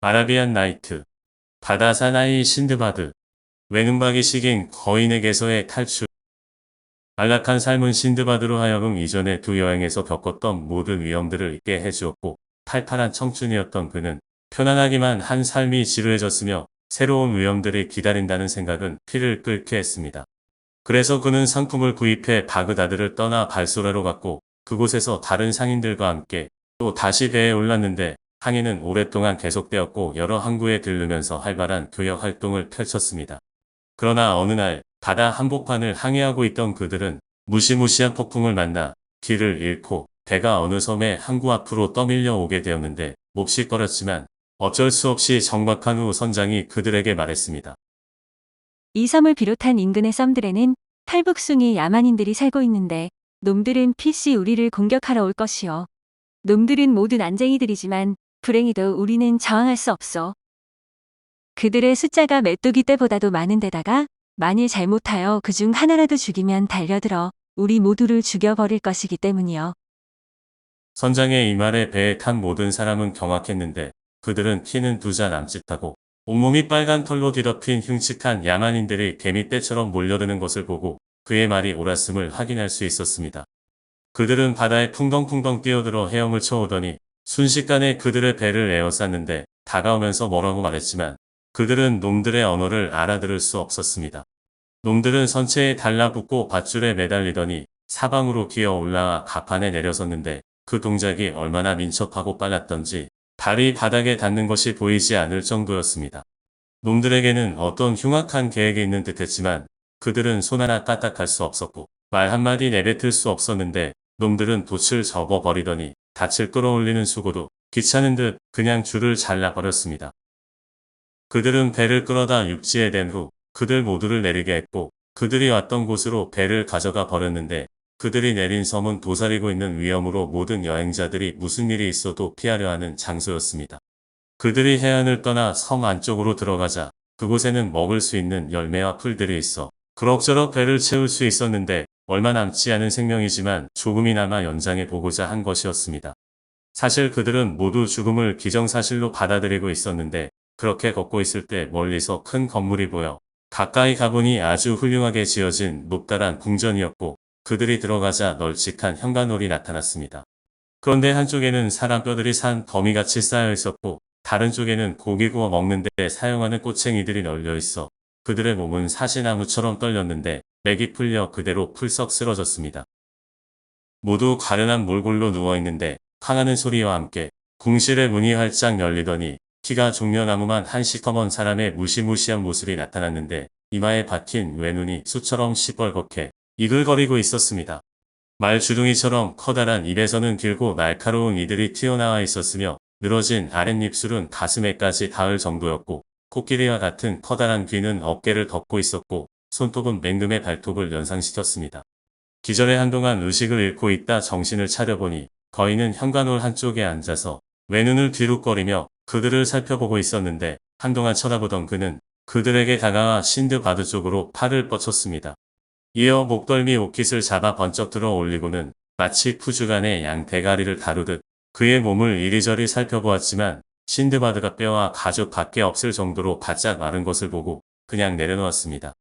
아라비안 나이트, 바다 사나이 신드바드, 외눈박이 식인 거인에게서의 탈출. 안락한 삶은 신드바드로 하여금 이전의 두 여행에서 겪었던 모든 위험들을 잊게 해주었고, 팔팔한 청춘이었던 그는 편안하기만 한 삶이 지루해졌으며 새로운 위험들이 기다린다는 생각은 피를 끓게 했습니다. 그래서 그는 상품을 구입해 바그다드를 떠나 발소라로 갔고, 그곳에서 다른 상인들과 함께 또 다시 배에 올랐는데, 항해는 오랫동안 계속되었고 여러 항구에 들르면서 활발한 교역 활동을 펼쳤습니다. 그러나 어느 날 바다 한복판을 항해하고 있던 그들은 무시무시한 폭풍을 만나 길을 잃고 배가 어느 섬의 항구 앞으로 떠밀려 오게 되었는데, 몹시 꺼렸지만 어쩔 수 없이 정박한 후 선장이 그들에게 말했습니다. 이 섬을 비롯한 인근의 섬들에는 탈북숭이 야만인들이 살고 있는데 놈들은 필시 우리를 공격하러 올 것이요. 놈들은 모두 난쟁이들이지만 불행히도 우리는 저항할 수 없어. 그들의 숫자가 메뚜기 떼보다도 많은 데다가 만일 잘못하여 그중 하나라도 죽이면 달려들어 우리 모두를 죽여버릴 것이기 때문이요. 선장의 이 말에 배에 탄 모든 사람은 경악했는데, 그들은 키는 두 자 남짓하고 온몸이 빨간 털로 뒤덮인 흉측한 야만인들이 개미떼처럼 몰려드는 것을 보고 그의 말이 옳았음을 확인할 수 있었습니다. 그들은 바다에 풍덩풍덩 뛰어들어 헤엄을 쳐오더니 순식간에 그들의 배를 에워쌌는데, 다가오면서 뭐라고 말했지만 그들은 놈들의 언어를 알아들을 수 없었습니다. 놈들은 선체에 달라붙고 밧줄에 매달리더니 사방으로 기어 올라와 갑판에 내려섰는데, 그 동작이 얼마나 민첩하고 빨랐던지 발이 바닥에 닿는 것이 보이지 않을 정도였습니다. 놈들에게는 어떤 흉악한 계획이 있는 듯했지만 그들은 손 하나 까딱할 수 없었고 말 한마디 내뱉을 수 없었는데, 놈들은 돛을 접어버리더니 닻을 끌어올리는 수고도 귀찮은 듯 그냥 줄을 잘라버렸습니다. 그들은 배를 끌어다 육지에 댄 후 그들 모두를 내리게 했고, 그들이 왔던 곳으로 배를 가져가 버렸는데, 그들이 내린 섬은 도사리고 있는 위험으로 모든 여행자들이 무슨 일이 있어도 피하려 하는 장소였습니다. 그들이 해안을 떠나 섬 안쪽으로 들어가자 그곳에는 먹을 수 있는 열매와 풀들이 있어 그럭저럭 배를 채울 수 있었는데, 얼마 남지 않은 생명이지만 조금이나마 연장해 보고자 한 것이었습니다. 사실 그들은 모두 죽음을 기정사실로 받아들이고 있었는데, 그렇게 걷고 있을 때 멀리서 큰 건물이 보여 가까이 가보니 아주 훌륭하게 지어진 높다란 궁전이었고, 그들이 들어가자 널찍한 현관홀이 나타났습니다. 그런데 한쪽에는 사람 뼈들이 산 더미같이 쌓여 있었고, 다른 쪽에는 고기 구워 먹는 데 사용하는 꼬챙이들이 널려 있어 그들의 몸은 사시나무처럼 떨렸는데 맥이 풀려 그대로 풀썩 쓰러졌습니다. 모두 가련한 몰골로 누워있는데 황하는 소리와 함께 궁실의 문이 활짝 열리더니 키가 종려나무만 한 시커먼 사람의 무시무시한 모습이 나타났는데, 이마에 박힌 외눈이 수처럼 시뻘겋게 이글거리고 있었습니다. 말주둥이처럼 커다란 입에서는 길고 날카로운 이들이 튀어나와 있었으며 늘어진 아랫입술은 가슴에까지 닿을 정도였고, 코끼리와 같은 커다란 귀는 어깨를 덮고 있었고, 손톱은 맹금의 발톱을 연상시켰습니다. 기절에 한동안 의식을 잃고 있다 정신을 차려보니 거인은 현관홀 한쪽에 앉아서 외눈을 뒤룩거리며 그들을 살펴보고 있었는데, 한동안 쳐다보던 그는 그들에게 다가와 신드바드 쪽으로 팔을 뻗쳤습니다. 이어 목덜미 옷깃을 잡아 번쩍 들어 올리고는 마치 푸주간의 양 대가리를 다루듯 그의 몸을 이리저리 살펴보았지만 신드바드가 뼈와 가죽 밖에 없을 정도로 바짝 마른 것을 보고 그냥 내려놓았습니다.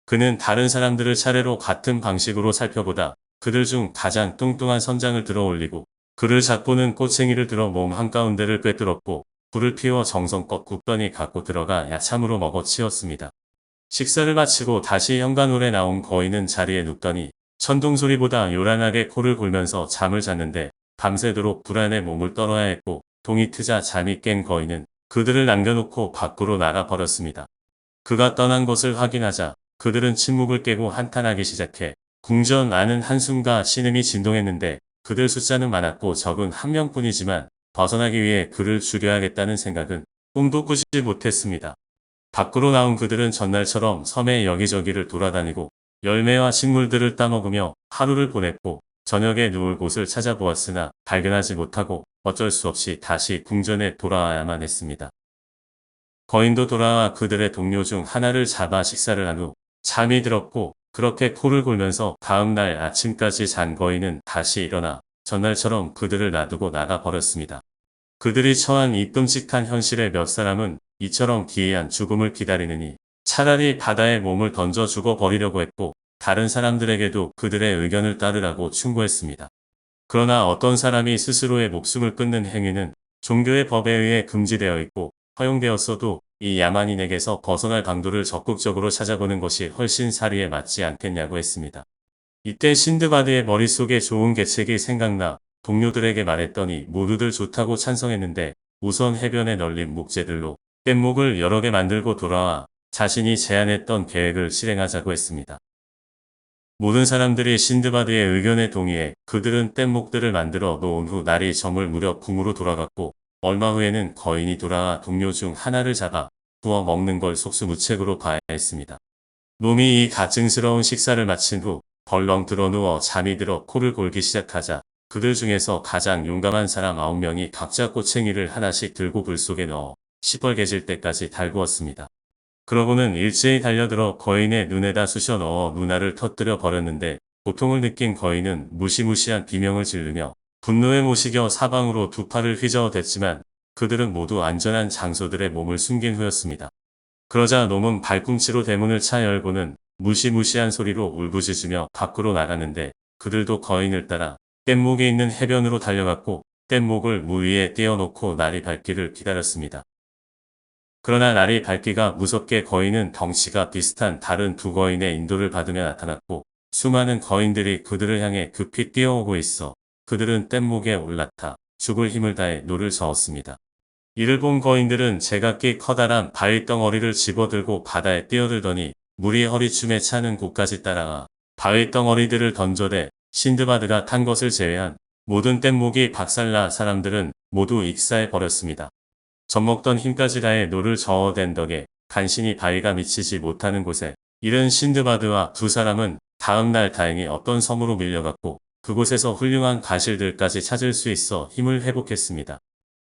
그는 다른 사람들을 차례로 같은 방식으로 살펴보다 그들 중 가장 뚱뚱한 선장을 들어 올리고, 그를 잡고는 꼬챙이를 들어 몸 한가운데를 꿰뚫었고 불을 피워 정성껏 굽더니 갖고 들어가 야참으로 먹어치웠습니다. 식사를 마치고 다시 현관홀에 나온 거인은 자리에 눕더니 천둥소리보다 요란하게 코를 골면서 잠을 잤는데, 밤새도록 불안에 몸을 떨어야 했고, 동이 트자 잠이 깬 거인은 그들을 남겨놓고 밖으로 나가버렸습니다. 그가 떠난 것을 확인하자 그들은 침묵을 깨고 한탄하기 시작해 궁전 안은 한숨과 신음이 진동했는데, 그들 숫자는 많았고 적은 한 명뿐이지만 벗어나기 위해 그를 죽여야겠다는 생각은 꿈도 꾸지 못했습니다. 밖으로 나온 그들은 전날처럼 섬의 여기저기를 돌아다니고 열매와 식물들을 따먹으며 하루를 보냈고, 저녁에 누울 곳을 찾아보았으나 발견하지 못하고 어쩔 수 없이 다시 궁전에 돌아와야만 했습니다. 거인도 돌아와 그들의 동료 중 하나를 잡아 식사를 한 후 잠이 들었고, 그렇게 코를 골면서 다음날 아침까지 잔 거인은 다시 일어나 전날처럼 그들을 놔두고 나가 버렸습니다. 그들이 처한 이 끔찍한 현실에 몇 사람은 이처럼 기이한 죽음을 기다리느니 차라리 바다에 몸을 던져 죽어버리려고 했고, 다른 사람들에게도 그들의 의견을 따르라고 충고했습니다. 그러나 어떤 사람이 스스로의 목숨을 끊는 행위는 종교의 법에 의해 금지되어 있고 허용되었어도 이 야만인에게서 벗어날 방도를 적극적으로 찾아보는 것이 훨씬 사리에 맞지 않겠냐고 했습니다. 이때 신드바드의 머릿속에 좋은 계책이 생각나 동료들에게 말했더니 모두들 좋다고 찬성했는데, 우선 해변에 널린 목재들로 뗏목을 여러 개 만들고 돌아와 자신이 제안했던 계획을 실행하자고 했습니다. 모든 사람들이 신드바드의 의견에 동의해 그들은 뗏목들을 만들어 놓은 후 날이 저물 무렵 궁으로 돌아갔고, 얼마 후에는 거인이 돌아와 동료 중 하나를 잡아 구워 먹는 걸 속수무책으로 봐야 했습니다. 놈이 이 가증스러운 식사를 마친 후 벌렁 드러누워 잠이 들어 코를 골기 시작하자 그들 중에서 가장 용감한 사람 9명이 각자 꼬챙이를 하나씩 들고 불 속에 넣어 시뻘개질 때까지 달구었습니다. 그러고는 일제히 달려들어 거인의 눈에다 쑤셔 넣어 눈알을 터뜨려 버렸는데, 고통을 느낀 거인은 무시무시한 비명을 지르며 분노에 못 이겨 사방으로 두 팔을 휘저어댔지만 그들은 모두 안전한 장소들에 몸을 숨긴 후였습니다. 그러자 놈은 발꿈치로 대문을 차 열고는 무시무시한 소리로 울부짖으며 밖으로 나가는데, 그들도 거인을 따라 뗏목이 있는 해변으로 달려갔고 뗏목을 무 위에 띄워놓고 날이 밝기를 기다렸습니다. 그러나 날이 밝기가 무섭게 거인은 덩치가 비슷한 다른 두 거인의 인도를 받으며 나타났고, 수많은 거인들이 그들을 향해 급히 뛰어오고 있어 그들은 뗏목에 올라타 죽을 힘을 다해 노를 저었습니다. 이를 본 거인들은 제각기 커다란 바위덩어리를 집어들고 바다에 뛰어들더니 물이 허리춤에 차는 곳까지 따라가 바위덩어리들을 던져대 신드바드가 탄 것을 제외한 모든 뗏목이 박살나 사람들은 모두 익사해 버렸습니다. 젖먹던 힘까지 다해 노를 저어댄 덕에 간신히 바위가 미치지 못하는 곳에 이른 신드바드와 두 사람은 다음 날 다행히 어떤 섬으로 밀려갔고, 그곳에서 훌륭한 가실들까지 찾을 수 있어 힘을 회복했습니다.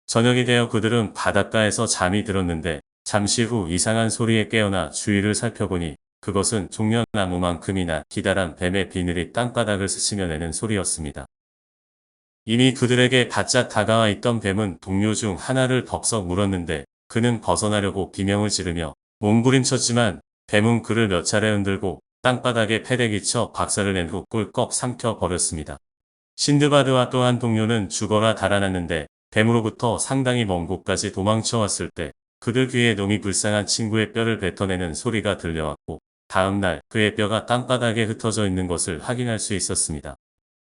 저녁이 되어 그들은 바닷가에서 잠이 들었는데, 잠시 후 이상한 소리에 깨어나 주위를 살펴보니 그것은 종려나무만큼이나 기다란 뱀의 비늘이 땅바닥을 스치며 내는 소리였습니다. 이미 그들에게 바짝 다가와 있던 뱀은 동료 중 하나를 벅석 물었는데, 그는 벗어나려고 비명을 지르며 몸부림쳤지만 뱀은 그를 몇 차례 흔들고 땅바닥에 패대기 쳐 박살을 낸 후 꿀꺽 삼켜 버렸습니다. 신드바드와 또 한 동료는 죽어라 달아났는데, 뱀으로부터 상당히 먼 곳까지 도망쳐 왔을 때 그들 귀에 놈이 불쌍한 친구의 뼈를 뱉어내는 소리가 들려왔고, 다음 날 그의 뼈가 땅바닥에 흩어져 있는 것을 확인할 수 있었습니다.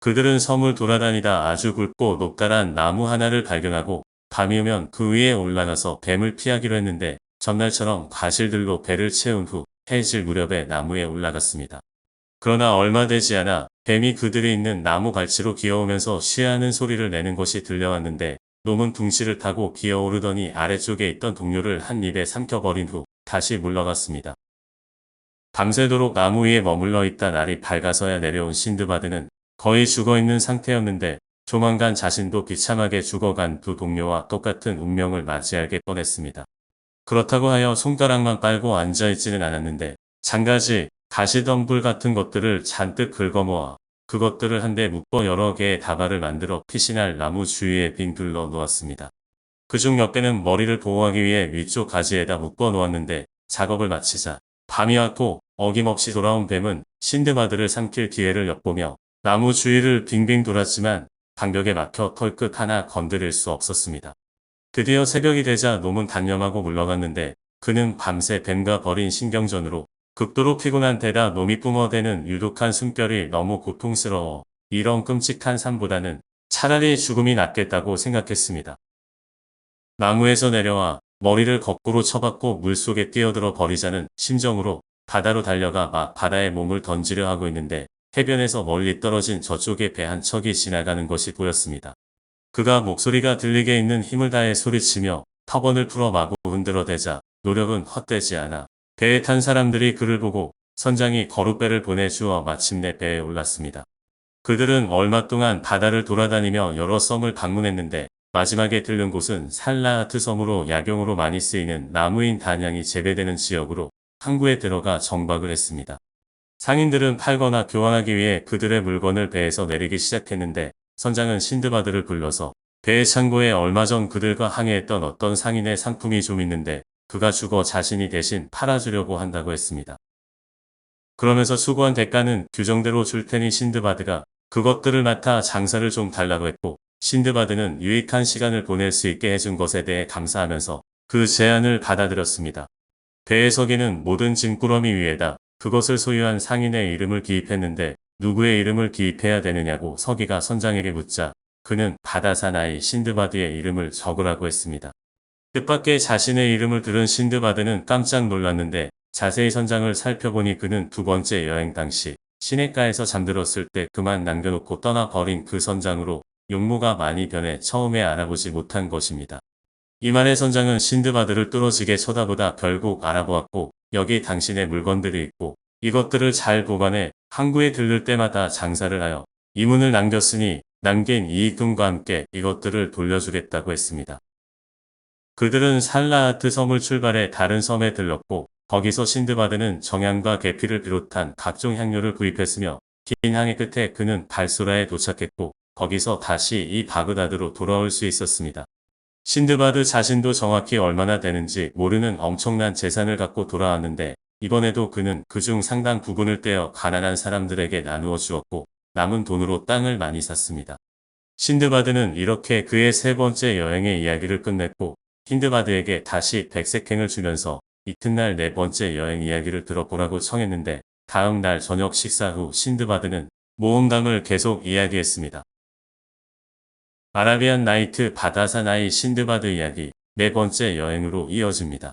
그들은 섬을 돌아다니다 아주 굵고 높다란 나무 하나를 발견하고 밤이 오면 그 위에 올라가서 뱀을 피하기로 했는데, 전날처럼 가실들로 배를 채운 후 해질 무렵에 나무에 올라갔습니다. 그러나 얼마 되지 않아 뱀이 그들이 있는 나무 발치로 기어오면서 쉬하는 소리를 내는 것이 들려왔는데, 놈은 둥지를 타고 기어오르더니 아래쪽에 있던 동료를 한 입에 삼켜버린 후 다시 물러갔습니다. 밤새도록 나무 위에 머물러 있다 날이 밝아서야 내려온 신드바드는 거의 죽어있는 상태였는데, 조만간 자신도 비참하게 죽어간 두 동료와 똑같은 운명을 맞이하게 뻔했습니다. 그렇다고 하여 손가락만 빨고 앉아있지는 않았는데, 장가지, 가시덤불 같은 것들을 잔뜩 긁어모아 그것들을 한데 묶어 여러 개의 다발을 만들어 피신할 나무 주위에 빙 둘러 놓았습니다. 그중 몇 개는 머리를 보호하기 위해 위쪽 가지에다 묶어 놓았는데, 작업을 마치자 밤이 왔고 어김없이 돌아온 뱀은 신드바드를 삼킬 기회를 엿보며 나무 주위를 빙빙 돌았지만 방벽에 막혀 털끝 하나 건드릴 수 없었습니다. 드디어 새벽이 되자 놈은 단념하고 물러갔는데, 그는 밤새 뱀과 벌인 신경전으로 극도로 피곤한 데다 놈이 뿜어대는 유독한 숨결이 너무 고통스러워 이런 끔찍한 삶보다는 차라리 죽음이 낫겠다고 생각했습니다. 나무에서 내려와 머리를 거꾸로 쳐박고 물속에 뛰어들어 버리자는 심정으로 바다로 달려가 막 바다에 몸을 던지려 하고 있는데, 해변에서 멀리 떨어진 저쪽에 배 한 척이 지나가는 것이 보였습니다. 그가 목소리가 들리게 있는 힘을 다해 소리치며 터번을 풀어 마구 흔들어대자 노력은 헛되지 않아 배에 탄 사람들이 그를 보고 선장이 거룻배를 보내주어 마침내 배에 올랐습니다. 그들은 얼마 동안 바다를 돌아다니며 여러 섬을 방문했는데, 마지막에 들른 곳은 살라하트 섬으로 약용으로 많이 쓰이는 나무인 단양이 재배되는 지역으로 항구에 들어가 정박을 했습니다. 상인들은 팔거나 교환하기 위해 그들의 물건을 배에서 내리기 시작했는데, 선장은 신드바드를 불러서 배의 창고에 얼마 전 그들과 항해했던 어떤 상인의 상품이 좀 있는데 그가 죽어 자신이 대신 팔아주려고 한다고 했습니다. 그러면서 수고한 대가는 규정대로 줄 테니 신드바드가 그것들을 맡아 장사를 좀 달라고 했고, 신드바드는 유익한 시간을 보낼 수 있게 해준 것에 대해 감사하면서 그 제안을 받아들였습니다. 배의 서기는 모든 짐꾸러미 위에다 그것을 소유한 상인의 이름을 기입했는데 누구의 이름을 기입해야 되느냐고 서기가 선장에게 묻자 그는 바다사나이 신드바드의 이름을 적으라고 했습니다. 뜻밖의 자신의 이름을 들은 신드바드는 깜짝 놀랐는데 자세히 선장을 살펴보니 그는 두 번째 여행 당시 시냇가에서 잠들었을 때 그만 남겨놓고 떠나버린 그 선장으로 용모가 많이 변해 처음에 알아보지 못한 것입니다. 이 말에 선장은 신드바드를 뚫어지게 쳐다보다 결국 알아보았고, 여기 당신의 물건들이 있고 이것들을 잘 보관해 항구에 들를 때마다 장사를 하여 이문을 남겼으니 남긴 이익금과 함께 이것들을 돌려주겠다고 했습니다. 그들은 살라하트 섬을 출발해 다른 섬에 들렀고 거기서 신드바드는 정향과 계피를 비롯한 각종 향료를 구입했으며 긴 항해 끝에 그는 발소라에 도착했고 거기서 다시 이 바그다드로 돌아올 수 있었습니다. 신드바드 자신도 정확히 얼마나 되는지 모르는 엄청난 재산을 갖고 돌아왔는데 이번에도 그는 그중 상당 부분을 떼어 가난한 사람들에게 나누어 주었고 남은 돈으로 땅을 많이 샀습니다. 신드바드는 이렇게 그의 세 번째 여행의 이야기를 끝냈고 신드바드에게 다시 백색행을 주면서 이튿날 네 번째 여행 이야기를 들어보라고 청했는데 다음 날 저녁 식사 후 신드바드는 모험담을 계속 이야기했습니다. 아라비안 나이트 바다사나이 신드바드 이야기 네 번째 여행으로 이어집니다.